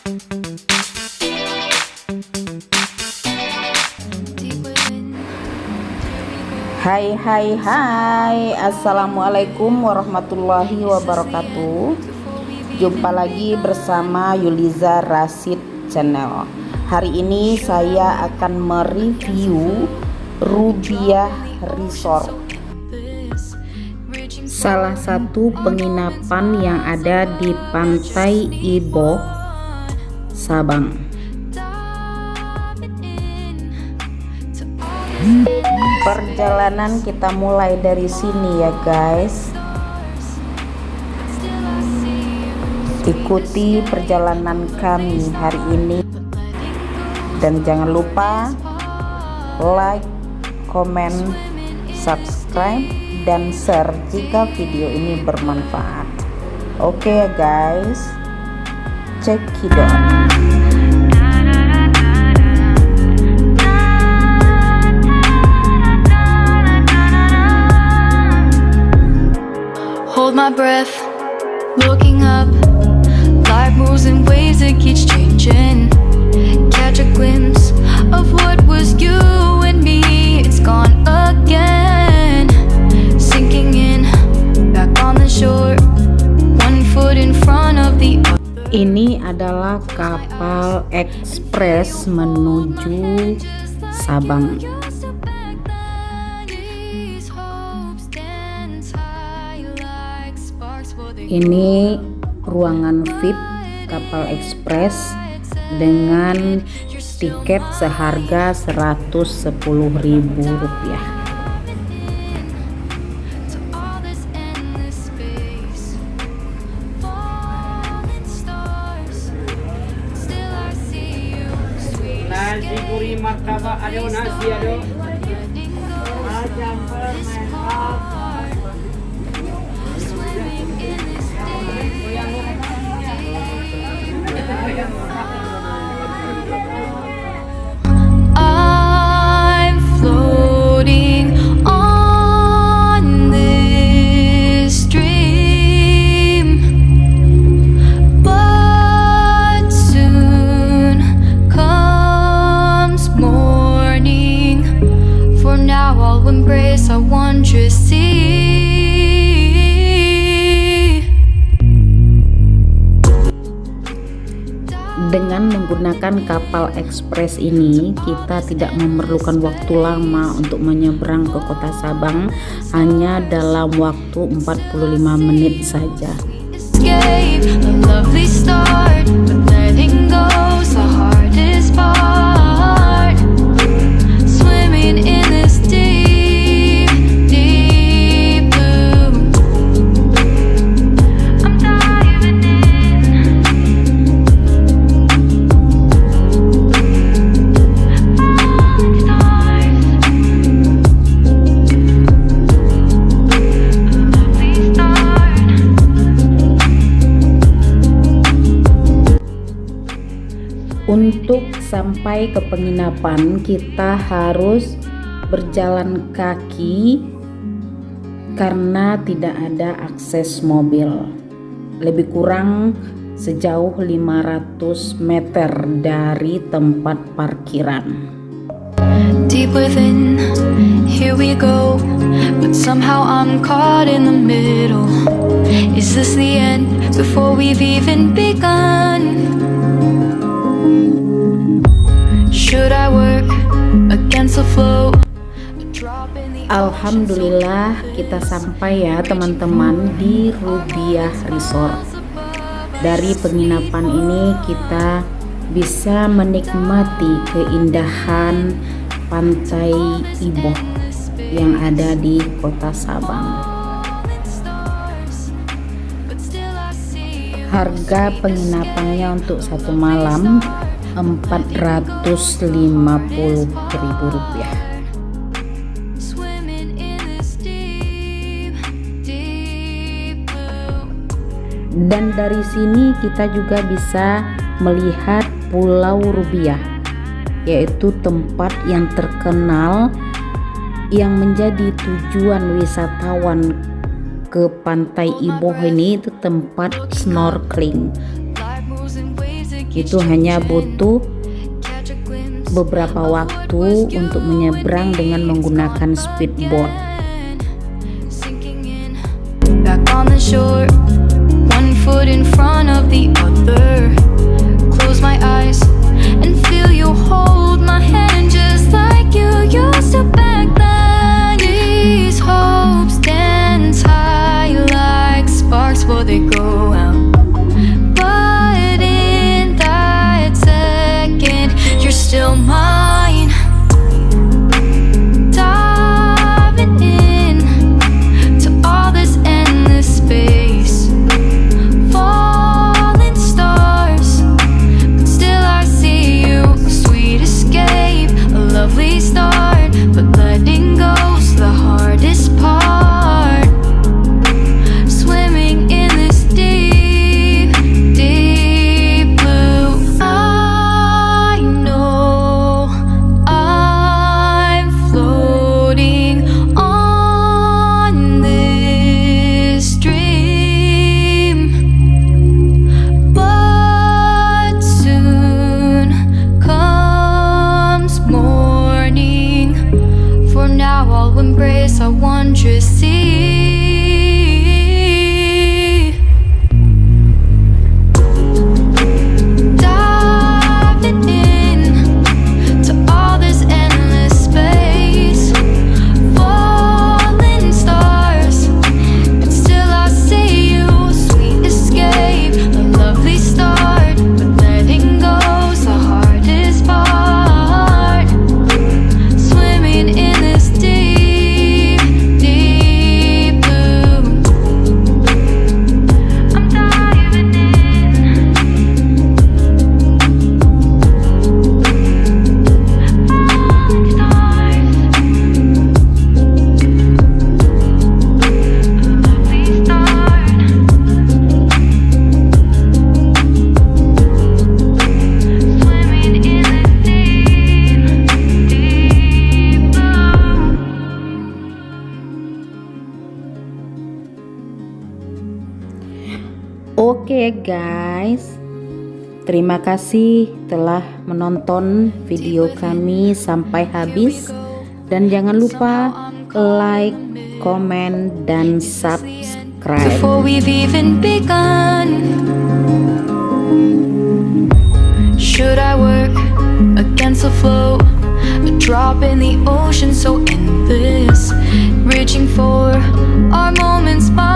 Hai hai hai, assalamualaikum warahmatullahi wabarakatuh. Jumpa lagi bersama Yuliza Rasid Channel. Hari ini saya akan mereview Rubiah Resort, salah satu penginapan yang ada di Pantai Iboh, Sabang. Perjalanan kita mulai dari sini ya guys. Ikuti perjalanan kami hari ini dan jangan lupa like, comment, subscribe dan share jika video ini bermanfaat. Oke ya guys, check it out. Hold my breath, looking up. Life moves in ways that keeps changing. Catch a glimpse of what was you and me. It's gone again. Sinking in, back on the shore. One foot in front of the other. Ini adalah kapal ekspres menuju Sabang. Ini ruangan VIP kapal ekspres dengan tiket seharga Rp110.000. Nasi gurih martabak ada, nasi ada. Macam permen apa? I'm floating on this dream, but soon comes morning. For now I'll embrace our wondrous sea. Dengan menggunakan kapal ekspres ini, kita tidak memerlukan waktu lama untuk menyeberang ke kota Sabang, hanya dalam waktu 45 menit saja. Escape a lovely start, but letting go's the hardest part. Swimming in this deep, deep blue. I'm diving in. Falling stars. A lovely start. Untuk sampai ke penginapan kita harus berjalan kaki karena tidak ada akses mobil. Lebih kurang sejauh 500 meter dari tempat parkiran. Deep within, here we go. But somehow I'm caught in the middle. Is this the end before we've even begun? Should I work against the flow? A drop in the Alhamdulillah kita sampai ya teman-teman di Rubiah Resort. Dari penginapan ini kita bisa menikmati keindahan Pantai Iboh yang ada di kota Sabang. Harga penginapannya untuk satu malam Rp450.000. swimming in this deep, deep blue. Dan dari sini kita juga bisa melihat Pulau Rubiah, yaitu tempat yang terkenal yang menjadi tujuan wisatawan ke Pantai Iboh ini. Itu tempat snorkeling. Life moves in ways Itu hanya butuh beberapa waktu untuk menyeberang dengan menggunakan speedboat. Back on the shore, one foot in front of the other. Close my eyes and feel you hold my hand just like you used to back then. These hopes dance high like sparks before they go out. But in that second, you're still mine. Diving in to all this endless space. Falling stars, but still I see you. A sweet escape, a lovely start, but letting go's the hardest part. Swimming in this deep, deep blue. I know I'm floating on this dream, but soon comes morning. For now I'll embrace our wondrous sea. Diving in to all this endless space. Falling stars, but still I see you. Sweet escape, a lovely start, but letting go's the hardest part. Swimming in this deep, deep blue. I'm diving in. Falling stars, a lovely start. Swimming in this deep, deep blue. Oke guys, terima kasih telah menonton video kami sampai habis, dan jangan lupa like, komen, dan subscribe. Before we've even begun, should I work against the flow? A drop in the ocean so endless, reaching for our moments by